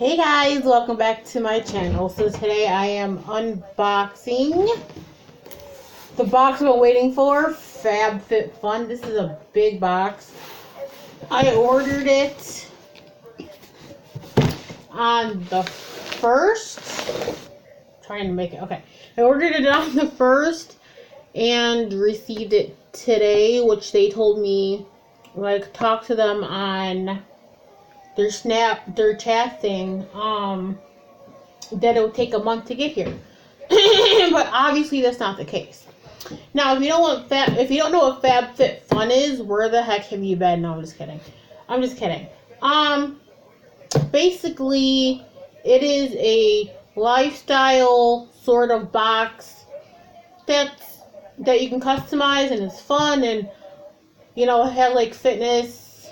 Hey guys, welcome back to my channel. So today I am unboxing the box I've been waiting for, Fabfitfun. This is a big box. I ordered it on the 1st. Trying to make it, okay. I ordered it on the 1st and received it today, which they told me, like, talk to them on their chat thing, that it would take a month to get here. But obviously that's not the case. Now, if you don't know what Fabfitfun is, where the heck have you been? No, I'm just kidding. Basically, it is a lifestyle sort of box that you can customize, and it's fun, and it has like fitness,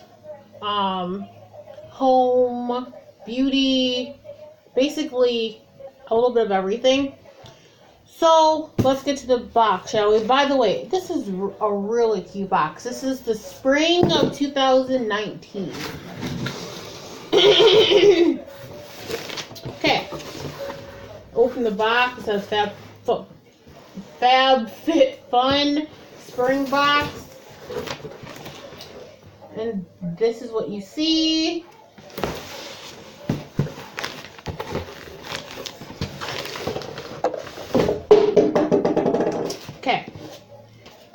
home, beauty, basically a little bit of everything. So let's get to the box, shall we? By the way, this is a really cute box. This is the spring of 2019. Okay, open the box. It says Fabfitfun spring box, and this is what you see. Okay,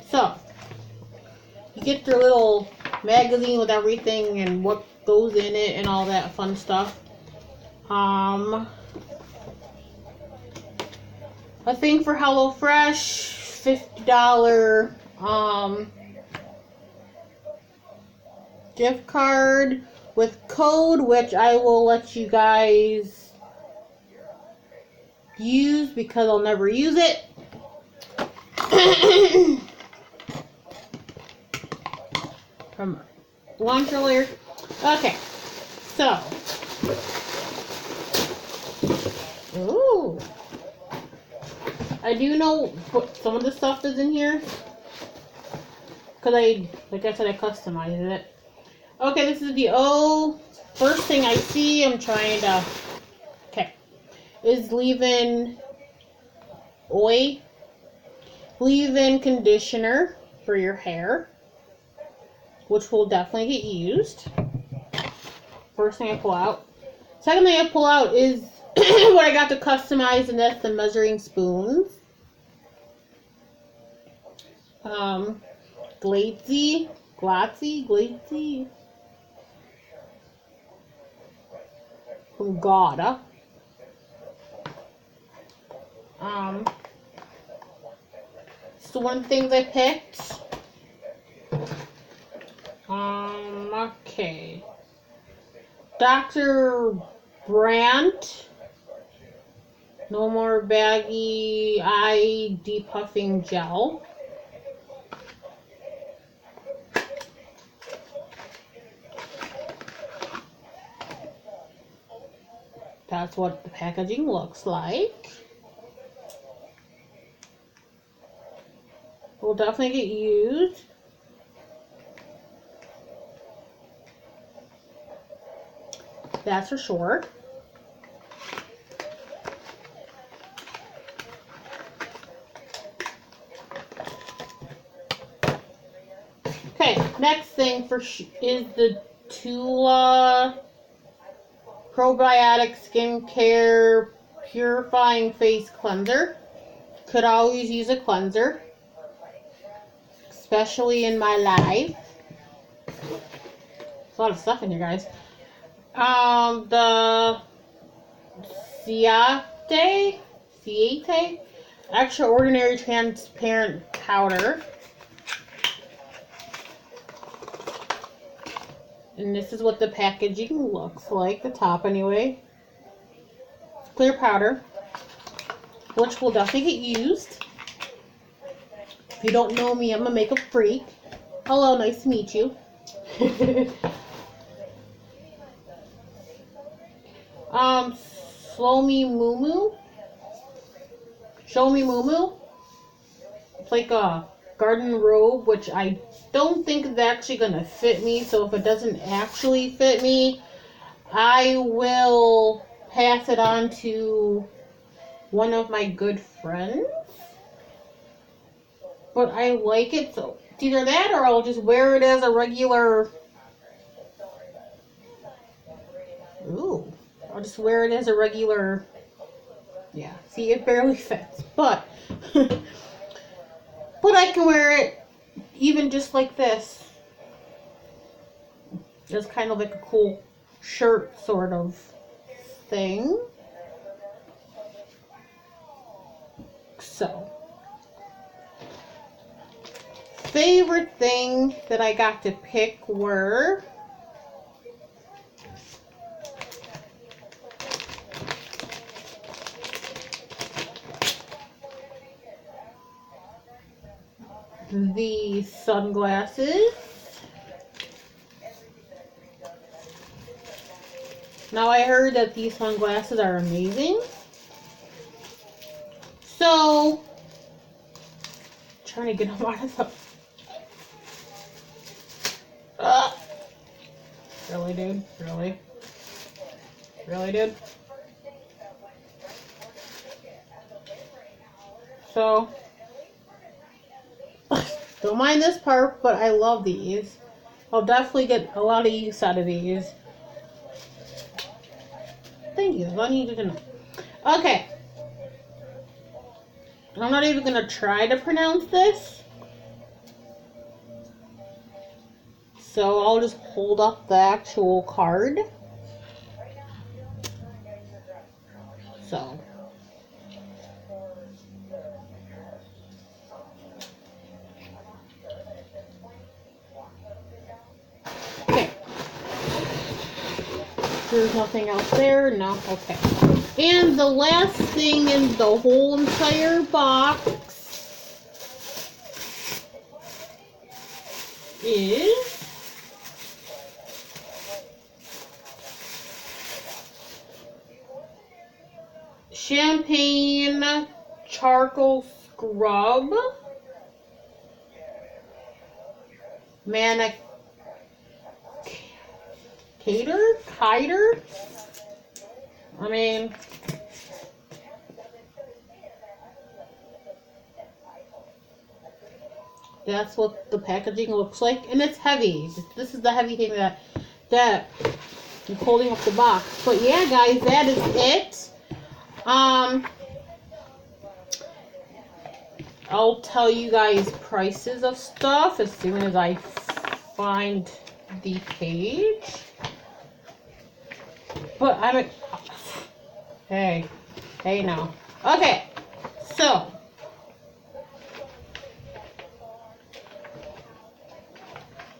so you get their little magazine with everything and what goes in it and all that fun stuff. A thing for HelloFresh, $50 gift card with code, which I will let you guys use because I'll never use it. From launch earlier. Okay, so ooh, I do know what some of the stuff is in here because like I said, I customized it. Okay, this is the first thing I see. I'm trying to is leave-in conditioner for your hair, which will definitely get used. First thing I pull out. Second thing I pull out is what I got to customize, and that's the measuring spoons. Glazy. From Gouda. So one thing I picked. Okay. Dr. Brandt. No more baggy eye depuffing gel. That's what the packaging looks like. Will definitely get used. That's for sure. Okay, next thing is the Tula Probiotic Skincare Purifying Face Cleanser. Could always use a cleanser, especially in my life. There's a lot of stuff in here, guys. The Ciate Extraordinary Transparent Powder. And this is what the packaging looks like, the top anyway. Clear powder, which will definitely get used. If you don't know me, I'm a makeup freak. Hello, nice to meet you. Show me Moo Moo. It's like a garden robe, which I don't think is actually gonna fit me. So if it doesn't actually fit me, I will pass it on to one of my good friends. But I like it, so it's either that or I'll just wear it as a regular... Ooh. I'll just wear it as a regular... Yeah, see, it barely fits. But... but I can wear it even just like this. It's kind of like a cool shirt sort of thing. So... favorite thing that I got to pick were the sunglasses. Now I heard that these sunglasses are amazing. So, trying to get them out of the... Really, dude? Really? Really, dude? So, don't mind this part, but I love these. I'll definitely get a lot of use out of these. Thank you. I needed to know. Okay. I'm not even going to try to pronounce this. So I'll just hold up the actual card. So. Okay. There's nothing else there? No? Okay. And the last thing in the whole entire box is champagne charcoal scrub, Kiter. I mean, that's what the packaging looks like, and it's heavy. This is the heavy thing that I'm holding up the box. But yeah, guys, that is it. I'll tell you guys prices of stuff as soon as I find the page. But hey now. Okay, so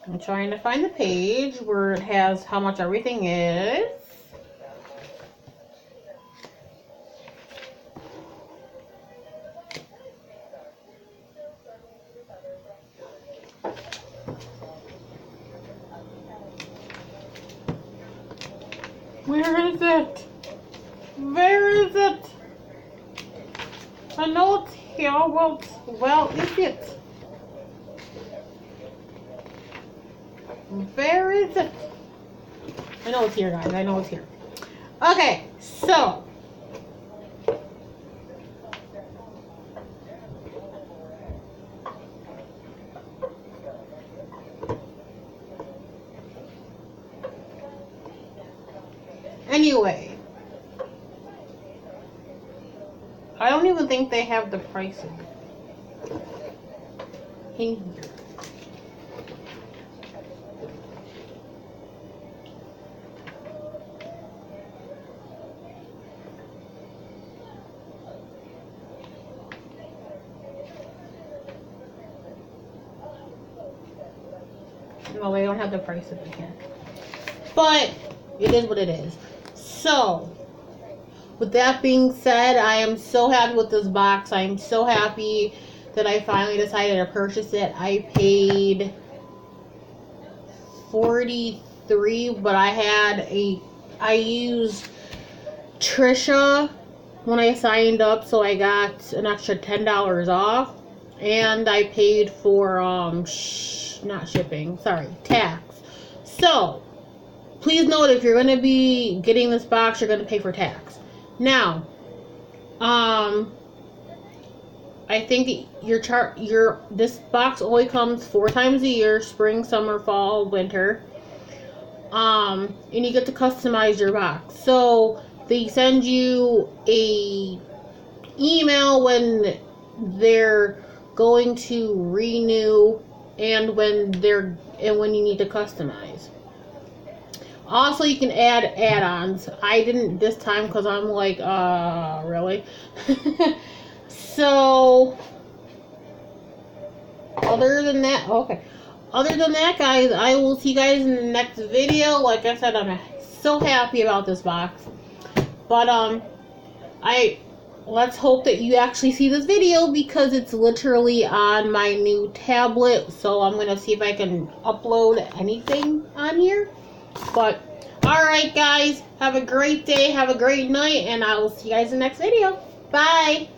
I'm trying to find the page where it has how much everything is. Where is it? Where is it? I know it's here. Well, is it? Where is it? I know it's here, guys. I know it's here. Okay, so. Anyway, I don't even think they have the prices in here. No, they don't have the prices in here. But it is what it is. So, with that being said, I am so happy with this box. I am so happy that I finally decided to purchase it. I paid $43, but I used Trisha when I signed up, so I got an extra $10 off, and I paid for not shipping, sorry, tax. So please note, if you're going to be getting this box, you're going to pay for tax. Now, I think this box only comes 4 times a year: spring, summer, fall, winter. And you get to customize your box. So they send you a email when they're going to renew and when you need to customize. Also, you can add add-ons. I didn't this time because I'm like, really? So, other than that, guys, I will see you guys in the next video. Like I said, I'm so happy about this box. But, let's hope that you actually see this video because it's literally on my new tablet. So I'm going to see if I can upload anything on here. But, alright guys, have a great day, have a great night, and I will see you guys in the next video. Bye!